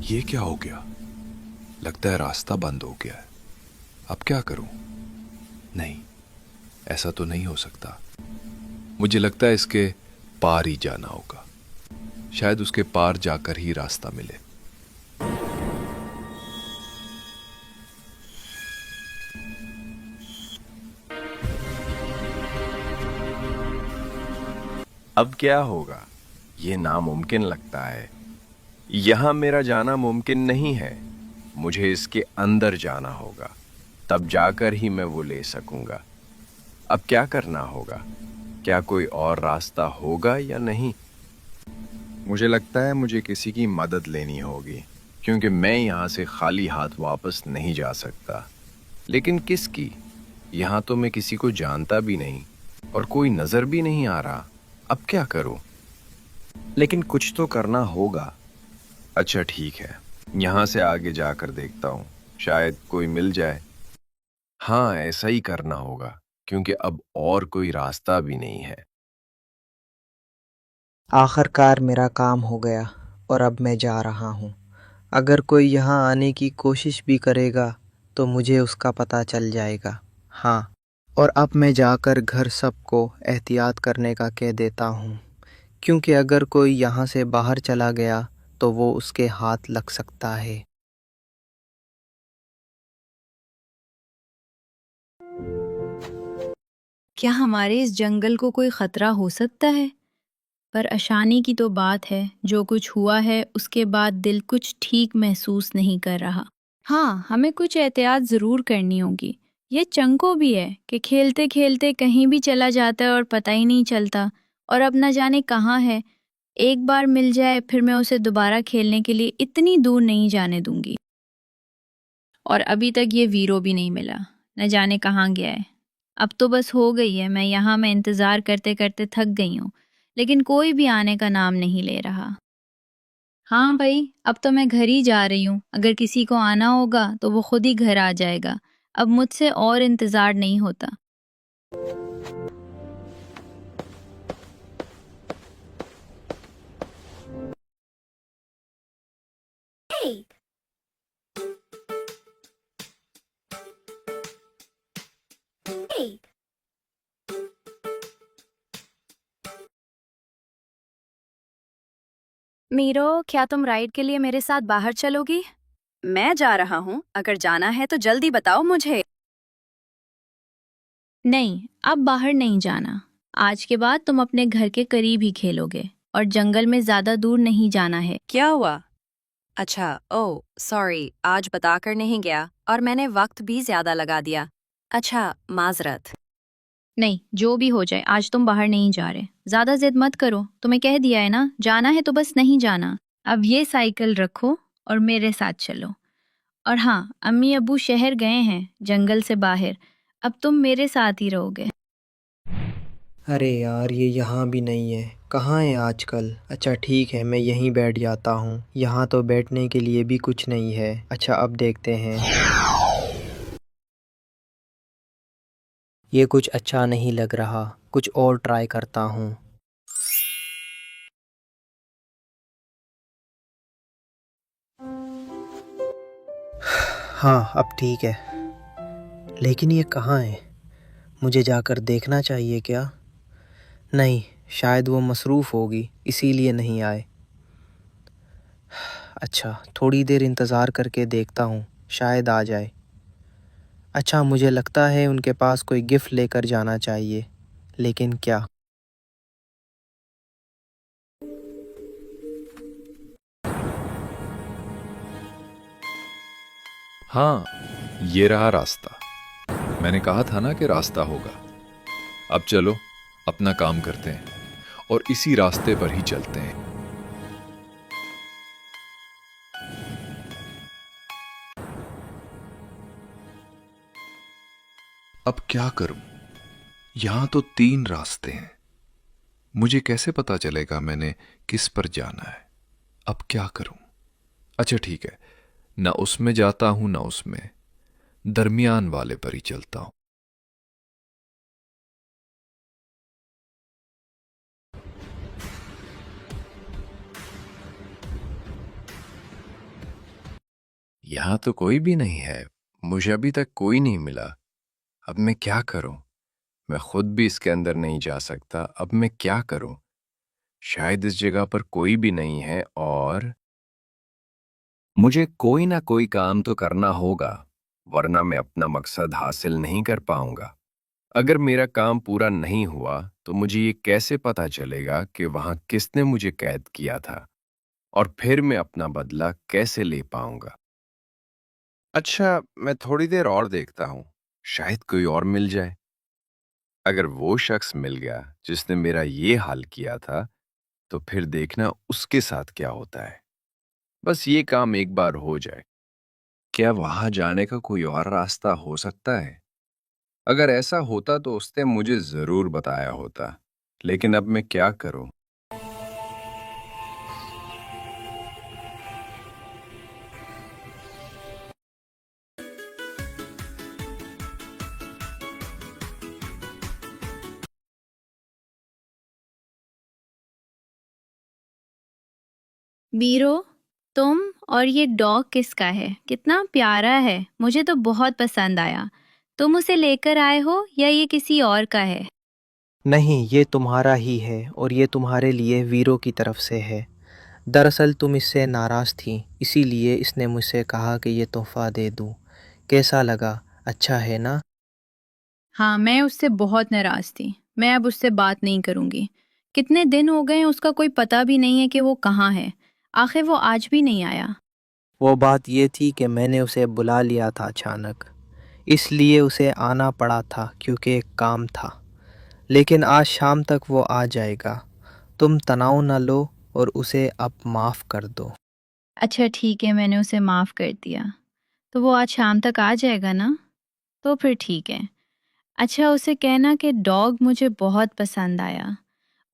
ये क्या हो गया? लगता है रास्ता बंद हो गया है। अब क्या करूं? नहीं, ऐसा तो नहीं हो सकता। मुझे लगता है इसके पार ही जाना होगा। शायद उसके पार जाकर ही रास्ता मिले। अब क्या होगा? ये नामुमकिन लगता है। यहां मेरा जाना मुमकिन नहीं है। मुझे इसके अंदर जाना होगा, तब जाकर ही मैं वो ले सकूंगा। अब क्या करना होगा? क्या कोई और रास्ता होगा या नहीं? मुझे लगता है मुझे किसी की मदद लेनी होगी, क्योंकि मैं यहां से खाली हाथ वापस नहीं जा सकता। लेकिन किसकी? यहां तो मैं किसी को जानता भी नहीं और कोई नजर भी नहीं आ रहा। अब क्या करूं? लेकिन कुछ तो करना होगा। अच्छा ठीक है, यहां से आगे जाकर देखता हूं, शायद कोई मिल जाए। हाँ, ऐसा ही करना होगा, क्योंकि अब और कोई रास्ता भी नहीं है। आखिरकार मेरा काम हो गया और अब मैं जा रहा हूँ। अगर कोई यहाँ आने की कोशिश भी करेगा तो मुझे उसका पता चल जाएगा। हाँ, और अब मैं जाकर घर सबको एहतियात करने का कह देता हूँ, क्योंकि अगर कोई यहाँ से बाहर चला गया तो वो उसके हाथ लग सकता है। क्या हमारे इस जंगल को कोई खतरा हो सकता है? पर अशानी की तो बात है, जो कुछ हुआ है उसके बाद दिल कुछ ठीक महसूस नहीं कर रहा। हाँ, हमें कुछ एहतियात ज़रूर करनी होगी। ये चंको भी है कि खेलते खेलते कहीं भी चला जाता है और पता ही नहीं चलता, और अब न जाने कहाँ है। एक बार मिल जाए फिर मैं उसे दोबारा खेलने के लिए इतनी दूर नहीं जाने दूंगी। और अभी तक ये वीरो भी नहीं मिला, न जाने कहाँ गया है। अब तो बस हो गई है, मैं इंतज़ार करते करते थक गई हूँ, लेकिन कोई भी आने का नाम नहीं ले रहा। हाँ भाई, अब तो मैं घर ही जा रही हूँ। अगर किसी को आना होगा तो वो खुद ही घर आ जाएगा। अब मुझसे और इंतज़ार नहीं होता। मीरो, क्या तुम राइड के लिए मेरे साथ बाहर चलोगी? मैं जा रहा हूँ, अगर जाना है तो जल्दी बताओ मुझे। नहीं, अब बाहर नहीं जाना। आज के बाद तुम अपने घर के करीब ही खेलोगे और जंगल में ज्यादा दूर नहीं जाना है। क्या हुआ? अच्छा, ओह सॉरी, आज बताकर नहीं गया और मैंने वक्त भी ज्यादा लगा दिया। अच्छा, माजरत। नहीं, जो भी हो जाए, आज तुम बाहर नहीं जा रहे। ज्यादा जिद मत करो, तुम्हें कह दिया है ना, जाना है तो बस नहीं जाना। अब ये साइकिल रखो और मेरे साथ चलो। और हाँ, अम्मी अब्बू शहर गए हैं, जंगल से बाहर। अब तुम मेरे साथ ही रहोगे। अरे यार, ये यहाँ भी नहीं है। कहाँ है आजकल? अच्छा ठीक है, मैं यहीं बैठ जाता हूँ। यहाँ तो बैठने के लिए भी कुछ नहीं है। अच्छा, अब देखते हैं। ये कुछ अच्छा नहीं लग रहा, कुछ और ट्राई करता हूँ। हाँ, अब ठीक है। लेकिन ये कहाँ है? मुझे जाकर देखना चाहिए क्या? नहीं, शायद वो मसरूफ़ होगी इसीलिए नहीं आए। अच्छा, थोड़ी देर इंतज़ार करके देखता हूँ, शायद आ जाए। अच्छा, मुझे लगता है उनके पास कोई गिफ्ट लेकर जाना चाहिए, लेकिन क्या? हाँ, ये रहा रास्ता। मैंने कहा था ना कि रास्ता होगा। अब चलो, अपना काम करते हैं और इसी रास्ते पर ही चलते हैं। अब क्या करूं? यहां तो 3 रास्ते हैं। मुझे कैसे पता चलेगा मैंने किस पर जाना है? अब क्या करूं? अच्छा ठीक है, ना उसमें जाता हूं ना उसमें, दरमियान वाले पर ही चलता हूं। यहाँ तो कोई भी नहीं है। मुझे अभी तक कोई नहीं मिला। अब मैं क्या करूं? मैं खुद भी इसके अंदर नहीं जा सकता। अब मैं क्या करूं? शायद इस जगह पर कोई भी नहीं है और मुझे कोई ना कोई काम तो करना होगा, वरना मैं अपना मकसद हासिल नहीं कर पाऊंगा। अगर मेरा काम पूरा नहीं हुआ तो मुझे ये कैसे पता चलेगा कि वहां किसने मुझे कैद किया था, और फिर मैं अपना बदला कैसे ले पाऊंगा? अच्छा, मैं थोड़ी देर और देखता हूं, शायद कोई और मिल जाए। अगर वो शख्स मिल गया जिसने मेरा ये हाल किया था, तो फिर देखना उसके साथ क्या होता है। बस ये काम एक बार हो जाए। क्या वहां जाने का कोई और रास्ता हो सकता है? अगर ऐसा होता तो उसने मुझे जरूर बताया होता। लेकिन अब मैं क्या करूं? बीरो, तुम और ये डॉग किसका है? कितना प्यारा है, मुझे तो बहुत पसंद आया। तुम उसे लेकर आए हो या ये किसी और का है? नहीं, ये तुम्हारा ही है और ये तुम्हारे लिए वीरो की तरफ से है। दरअसल तुम इससे नाराज़ थी, इसीलिए इसने मुझसे कहा कि ये तोहफ़ा दे दूँ। कैसा लगा? अच्छा है ना? हाँ, मैं उससे बहुत नाराज़ थी। मैं अब उससे बात नहीं करूँगी। कितने दिन हो गए हैं, उसका कोई पता भी नहीं है कि वो कहाँ है। आखिर वो आज भी नहीं आया। वो बात ये थी कि मैंने उसे बुला लिया था अचानक, इसलिए उसे आना पड़ा था क्योंकि एक काम था। लेकिन आज शाम तक वो आ जाएगा। तुम तनाव न लो और उसे अब माफ़ कर दो। अच्छा ठीक है, मैंने उसे माफ़ कर दिया। तो वो आज शाम तक आ जाएगा ना? तो फिर ठीक है। अच्छा, उसे कहना कि डॉग मुझे बहुत पसंद आया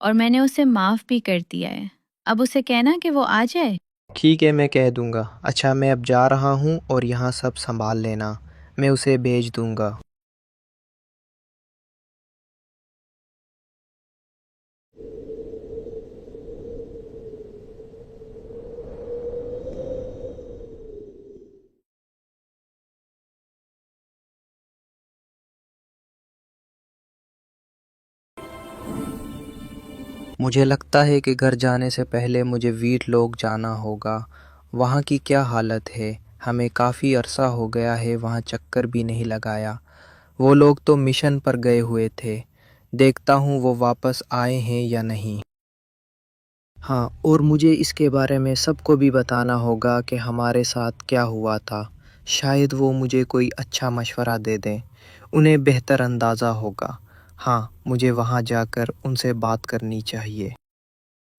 और मैंने उसे माफ़ भी कर दिया है। अब उसे कहना कि वो आ जाए। ठीक है, मैं कह दूँगा। अच्छा, मैं अब जा रहा हूँ और यहाँ सब संभाल लेना। मैं उसे भेज दूँगा। मुझे लगता है कि घर जाने से पहले मुझे वीट लोग जाना होगा। वहाँ की क्या हालत है? हमें काफ़ी अरसा हो गया है वहाँ चक्कर भी नहीं लगाया। वो लोग तो मिशन पर गए हुए थे। देखता हूँ वो वापस आए हैं या नहीं। हाँ, और मुझे इसके बारे में सबको भी बताना होगा कि हमारे साथ क्या हुआ था। शायद वो मुझे कोई अच्छा मशवरा दे दें। उन्हें बेहतर अंदाज़ा होगा। हाँ, मुझे वहाँ जाकर उनसे बात करनी चाहिए।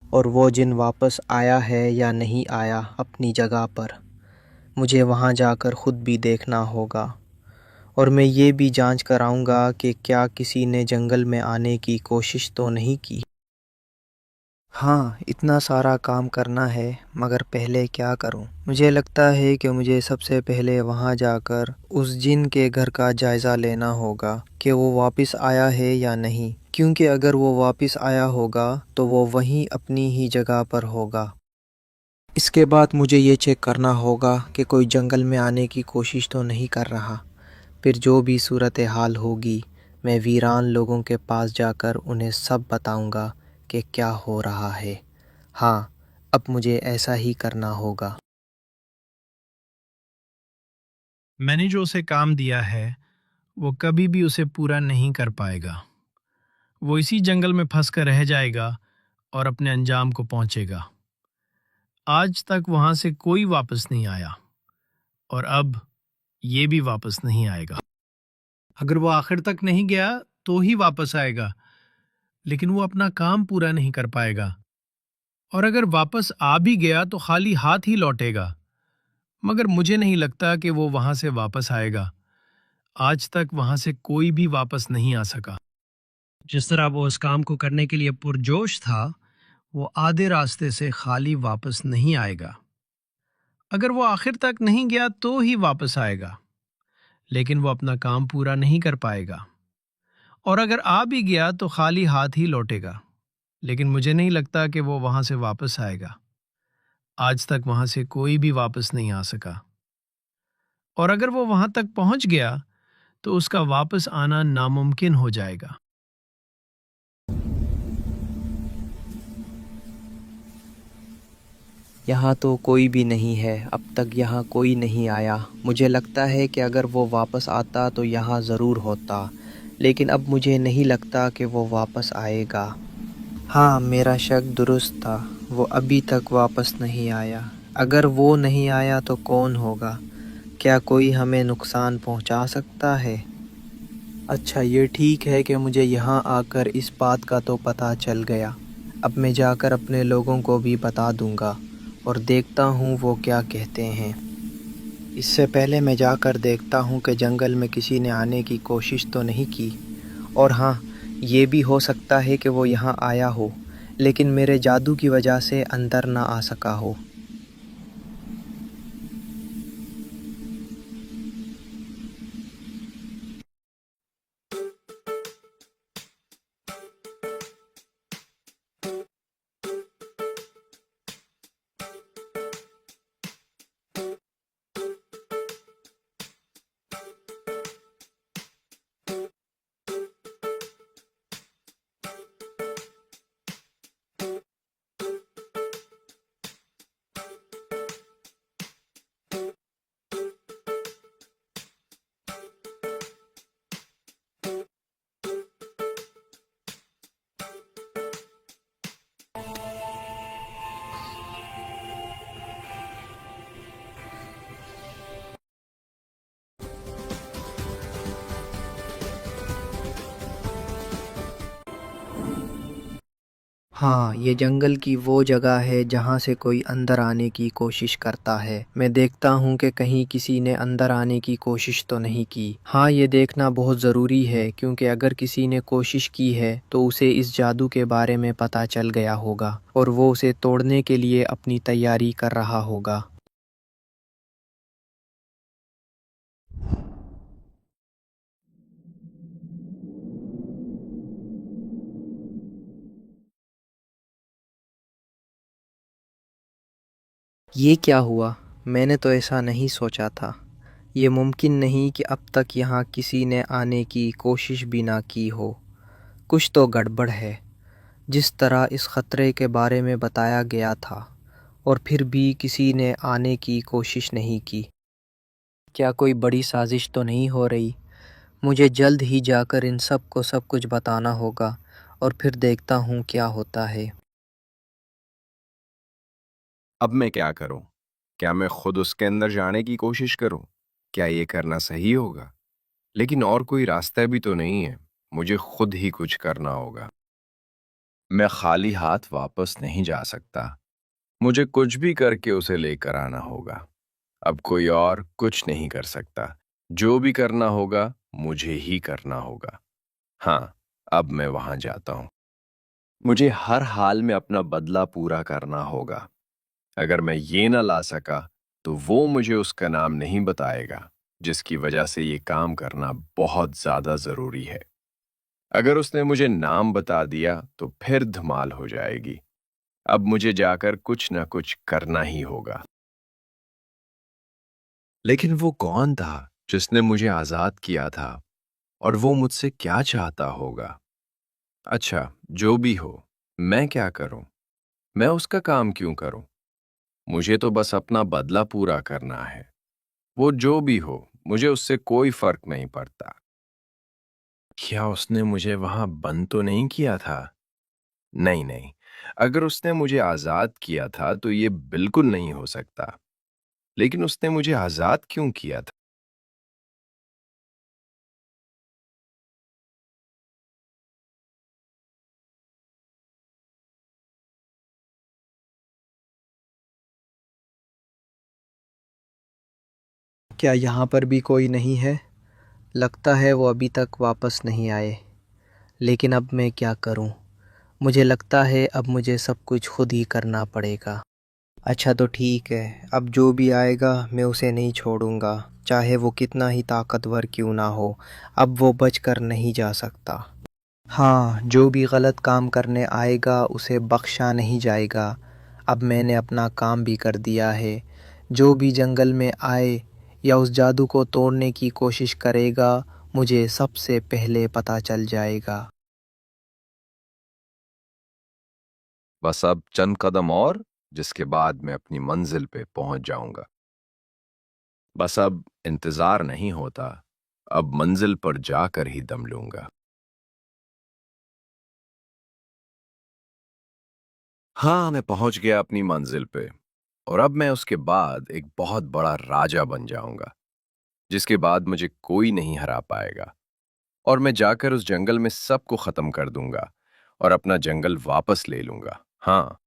और वो जिन वापस आया है या नहीं आया अपनी जगह पर, मुझे वहाँ जाकर ख़ुद भी देखना होगा। और मैं ये भी जांच कराऊंगा कि क्या किसी ने जंगल में आने की कोशिश तो नहीं की। हाँ, इतना सारा काम करना है, मगर पहले क्या करूं? मुझे लगता है कि मुझे सबसे पहले वहाँ जाकर उस जिन के घर का जायज़ा लेना होगा कि वो वापस आया है या नहीं। क्योंकि अगर वो वापस आया होगा तो वो वहीं अपनी ही जगह पर होगा। इसके बाद मुझे ये चेक करना होगा कि कोई जंगल में आने की कोशिश तो नहीं कर रहा। फिर जो भी सूरत हाल होगी, मैं वीरान लोगों के पास जाकर उन्हें सब बताऊंगा कि क्या हो रहा है। हाँ, अब मुझे ऐसा ही करना होगा। मैंने जो उसे काम दिया है वो कभी भी उसे पूरा नहीं कर पाएगा। वो इसी जंगल में फंस कर रह जाएगा और अपने अंजाम को पहुंचेगा। आज तक वहां से कोई वापस नहीं आया और अब ये भी वापस नहीं आएगा। अगर वो आखिर तक नहीं गया तो ही वापस आएगा, लेकिन वो अपना काम पूरा नहीं कर पाएगा। और अगर वापस आ भी गया तो खाली हाथ ही लौटेगा। मगर मुझे नहीं लगता कि वो वहां से वापस आएगा। आज तक वहां से कोई भी वापस नहीं आ सका। जिस तरह वो उस काम को करने के लिए पुरजोश था, वो आधे रास्ते से खाली वापस नहीं आएगा। अगर वो आखिर तक नहीं गया तो ही वापस आएगा, लेकिन वो अपना काम पूरा नहीं कर पाएगा। और अगर आ भी गया तो खाली हाथ ही लौटेगा, लेकिन मुझे नहीं लगता कि वो वहां से वापस आएगा। आज तक वहां से कोई भी वापस नहीं आ सका। और अगर वो वहां तक पहुंच गया तो उसका वापस आना नामुमकिन हो जाएगा। यहाँ तो कोई भी नहीं है, अब तक यहाँ कोई नहीं आया। मुझे लगता है कि अगर वो वापस आता तो यहाँ ज़रूर होता, लेकिन अब मुझे नहीं लगता कि वो वापस आएगा। हाँ, मेरा शक दुरुस्त था, वो अभी तक वापस नहीं आया। अगर वो नहीं आया तो कौन होगा? क्या कोई हमें नुकसान पहुँचा सकता है? अच्छा, ये ठीक है कि मुझे यहाँ आकर इस बात का तो पता चल गया। अब मैं जाकर अपने लोगों को भी बता दूँगा और देखता हूँ वो क्या कहते हैं। इससे पहले मैं जाकर देखता हूँ कि जंगल में किसी ने आने की कोशिश तो नहीं की। और हाँ, ये भी हो सकता है कि वो यहाँ आया हो, लेकिन मेरे जादू की वजह से अंदर ना आ सका हो। हाँ, ये जंगल की वो जगह है जहाँ से कोई अंदर आने की कोशिश करता है। मैं देखता हूँ कि कहीं किसी ने अंदर आने की कोशिश तो नहीं की। हाँ, ये देखना बहुत ज़रूरी है, क्योंकि अगर किसी ने कोशिश की है तो उसे इस जादू के बारे में पता चल गया होगा और वो उसे तोड़ने के लिए अपनी तैयारी कर रहा होगा। ये क्या हुआ? मैंने तो ऐसा नहीं सोचा था। ये मुमकिन नहीं कि अब तक यहाँ किसी ने आने की कोशिश भी ना की हो। कुछ तो गड़बड़ है। जिस तरह इस ख़तरे के बारे में बताया गया था और फिर भी किसी ने आने की कोशिश नहीं की। क्या कोई बड़ी साजिश तो नहीं हो रही? मुझे जल्द ही जाकर इन सब को सब कुछ बताना होगा और फिर देखता हूँ क्या होता है। अब मैं क्या करूं? क्या मैं खुद उसके अंदर जाने की कोशिश करूं? क्या ये करना सही होगा? लेकिन और कोई रास्ता भी तो नहीं है। मुझे खुद ही कुछ करना होगा। मैं खाली हाथ वापस नहीं जा सकता। मुझे कुछ भी करके उसे लेकर आना होगा। अब कोई और कुछ नहीं कर सकता। जो भी करना होगा मुझे ही करना होगा। हाँ, अब मैं वहां जाता हूं। मुझे हर हाल में अपना बदला पूरा करना होगा। अगर मैं ये ना ला सका तो वो मुझे उसका नाम नहीं बताएगा, जिसकी वजह से ये काम करना बहुत ज्यादा जरूरी है। अगर उसने मुझे नाम बता दिया तो फिर धमाल हो जाएगी। अब मुझे जाकर कुछ ना कुछ करना ही होगा। लेकिन वो कौन था जिसने मुझे आजाद किया था, और वो मुझसे क्या चाहता होगा? अच्छा, जो भी हो, मैं क्या करूं? मैं उसका काम क्यों करूं? मुझे तो बस अपना बदला पूरा करना है। वो जो भी हो, मुझे उससे कोई फर्क नहीं पड़ता। क्या उसने मुझे वहां बंद तो नहीं किया था? नहीं नहीं, अगर उसने मुझे आजाद किया था तो ये बिल्कुल नहीं हो सकता। लेकिन उसने मुझे आजाद क्यों किया था? क्या यहाँ पर भी कोई नहीं है? लगता है वो अभी तक वापस नहीं आए। लेकिन अब मैं क्या करूँ? मुझे लगता है अब मुझे सब कुछ खुद ही करना पड़ेगा। अच्छा, तो ठीक है, अब जो भी आएगा मैं उसे नहीं छोड़ूंगा, चाहे वो कितना ही ताकतवर क्यों ना हो। अब वो बचकर नहीं जा सकता। हाँ, जो भी गलत काम करने आएगा उसे बख्शा नहीं जाएगा। अब मैंने अपना काम भी कर दिया है। जो भी जंगल में आए, या उस जादू को तोड़ने की कोशिश करेगा, मुझे सबसे पहले पता चल जाएगा। बस अब चंद कदम और, जिसके बाद मैं अपनी मंजिल पे पहुंच जाऊंगा। बस अब इंतजार नहीं होता, अब मंजिल पर जाकर ही दम लूंगा। हाँ, मैं पहुंच गया अपनी मंजिल पे, और अब मैं उसके बाद एक बहुत बड़ा राजा बन जाऊंगा, जिसके बाद मुझे कोई नहीं हरा पाएगा। और मैं जाकर उस जंगल में सबको खत्म कर दूंगा और अपना जंगल वापस ले लूंगा। हाँ,